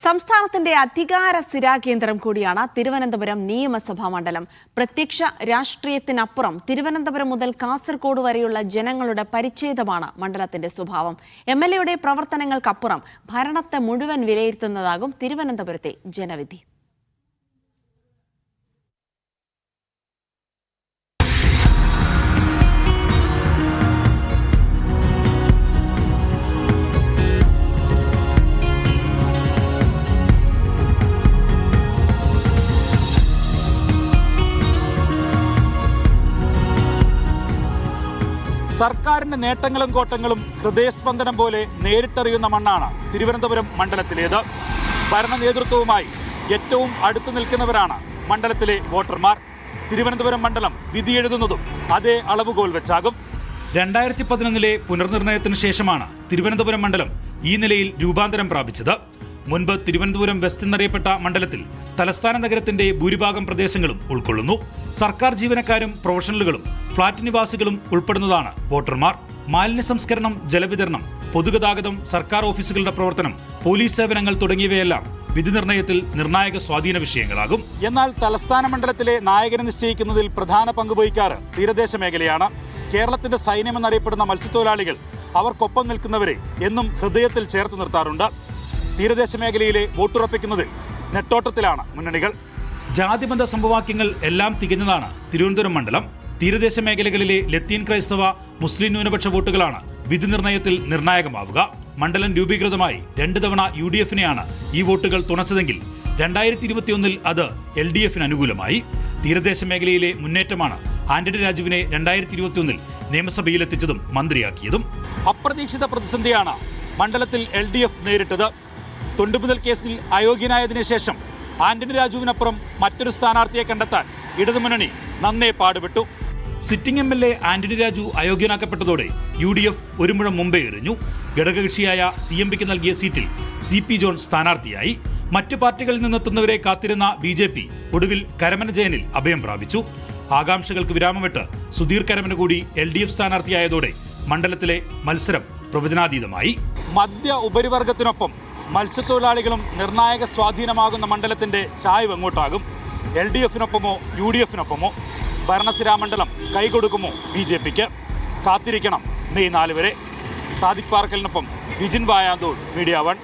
സംസ്ഥാനത്തിന്റെ അധികാര സ്ഥിരാകേന്ദ്രം കൂടിയാണ് തിരുവനന്തപുരം നിയമസഭാ മണ്ഡലം. പ്രത്യക്ഷ രാഷ്ട്രീയത്തിനപ്പുറം തിരുവനന്തപുരം മുതൽ കാസർഗോഡ് വരെയുള്ള ജനങ്ങളുടെ പരിച്ഛേദമാണ് മണ്ഡലത്തിന്റെ സ്വഭാവം. എംഎൽഎയുടെ പ്രവർത്തനങ്ങൾക്കപ്പുറം ഭരണത്തെ മുഴുവൻ വിലയിരുത്തുന്നതാകും തിരുവനന്തപുരത്തെ ജനവിധി. സർക്കാരിന്റെ നേട്ടങ്ങളും കോട്ടങ്ങളും ഹൃദയസ്പന്ദനം പോലെ നേരിട്ടറിയുന്ന മണ്ണാണ് തിരുവനന്തപുരം മണ്ഡലത്തിലേത്. ഭരണ നേതൃത്വവുമായി ഏറ്റവും അടുത്തു നിൽക്കുന്നവരാണ് മണ്ഡലത്തിലെ വോട്ടർമാർ. തിരുവനന്തപുരം മണ്ഡലം വിധിയെഴുതുന്നതും അതേ അളവുകോൽ വെച്ചാകും. 2011 പുനർനിർണയത്തിന് ശേഷമാണ് തിരുവനന്തപുരം മണ്ഡലം ഈ നിലയിൽ രൂപാന്തരം പ്രാപിച്ചത്. മുൻപ് തിരുവനന്തപുരം വെസ്റ്റ് എന്നറിയപ്പെട്ട മണ്ഡലത്തിൽ തലസ്ഥാന നഗരത്തിന്റെ ഭൂരിഭാഗം പ്രദേശങ്ങളും ഉൾക്കൊള്ളുന്നു. സർക്കാർ ജീവനക്കാരും പ്രൊഫഷണലുകളും ഫ്ളാറ്റ് നിവാസികളും ഉൾപ്പെടുന്നതാണ് വോട്ടർമാർ. മാലിന്യ സംസ്കരണം, ജലവിതരണം, പൊതുഗതാഗതം, സർക്കാർ ഓഫീസുകളുടെ പ്രവർത്തനം, പോലീസ് സേവനങ്ങൾ തുടങ്ങിയവയെല്ലാം വിധി നിർണയത്തിൽ നിർണായക സ്വാധീന വിഷയങ്ങളാകും. എന്നാൽ തലസ്ഥാന മണ്ഡലത്തിലെ നായകനെ നിശ്ചയിക്കുന്നതിൽ പ്രധാന പങ്കുവഹിക്കാറ് തീരദേശ മേഖലയാണ്. കേരളത്തിന്റെ സൈന്യമെന്നറിയപ്പെടുന്ന മത്സ്യത്തൊഴിലാളികൾ അവർക്കൊപ്പം നിൽക്കുന്നവരെ എന്നും ഹൃദയത്തിൽ ചേർത്ത് നിർത്താറുണ്ട്. തീരദേശ മേഖലയിലെ വോട്ടുറപ്പിക്കുന്നതിൽ നെട്ടോട്ടത്തിലാണ് മുന്നണികൾ. ജാതിമത സമവാക്യങ്ങൾ എല്ലാം തികഞ്ഞതാണ് തിരുവനന്തപുരം മണ്ഡലം. തീരദേശ മേഖലകളിലെ ലത്തീൻ ക്രൈസ്തവ മുസ്ലിം ന്യൂനപക്ഷ വോട്ടുകളാണ് വിധി നിർണയത്തിൽ നിർണായകമാവുക. മണ്ഡലം രൂപീകൃതമായി 2 തവണ UDF-നെയാണ് ഈ വോട്ടുകൾ തുണച്ചതെങ്കിൽ 2021 അത് LDF-ന് അനുകൂലമായി. തീരദേശ മേഖലയിലെ മുന്നേറ്റമാണ് ആന്റണി രാജുവിനെ 2021 നിയമസഭയിലെത്തിച്ചതും മന്ത്രിയാക്കിയതും. അപ്രതീക്ഷിത പ്രതിസന്ധിയാണ് മണ്ഡലത്തിൽ LDF നേരിട്ടത്. തൊണ്ടുമുതൽ കേസിൽ അയോഗ്യനായതിനു ശേഷം ആന്റണി രാജുവിനപ്പുറം മറ്റൊരു സ്ഥാനാർത്ഥിയെ കണ്ടെത്താൻ ഇടതുമുന്നണി നന്നേ പാടുപെട്ടു. സിറ്റിംഗ് MLA ആന്റണി രാജു അയോഗ്യനാക്കപ്പെട്ടതോടെ UDF ഒരു മുഴം മുമ്പേ എറിഞ്ഞു. ഘടകകക്ഷിയായ CMPക്ക് നൽകിയ സീറ്റിൽ CP ജോൺ സ്ഥാനാർത്ഥിയായി. മറ്റു പാർട്ടികളിൽ നിന്നെത്തുന്നവരെ കാത്തിരുന്ന BJP ഒടുവിൽ കരമന ജയനിൽ അഭയം പ്രാപിച്ചു. ആകാംക്ഷകൾക്ക് വിരാമമിട്ട് സുധീർ കരമന കൂടി LDF സ്ഥാനാർത്ഥിയായതോടെ മണ്ഡലത്തിലെ മത്സരം പ്രവചനാതീതമായി. മധ്യ ഉപരിവർഗത്തിനൊപ്പം മത്സ്യത്തൊഴിലാളികളും നിർണായക സ്വാധീനമാകുന്ന മണ്ഡലത്തിന്റെ ചായ്വ് എങ്ങോട്ടാകും? LDF-നൊപ്പമോ UDF-നൊപ്പമോ? ഭരണസിരാമണ്ഡലം കൈകൊടുക്കുമോ BJPക്ക്? കാത്തിരിക്കണം മെയ് 4 വരെ. സാദിഖ് പാർക്കലിനൊപ്പം വിജിൻ വായാന്തോൾ, മീഡിയ 1.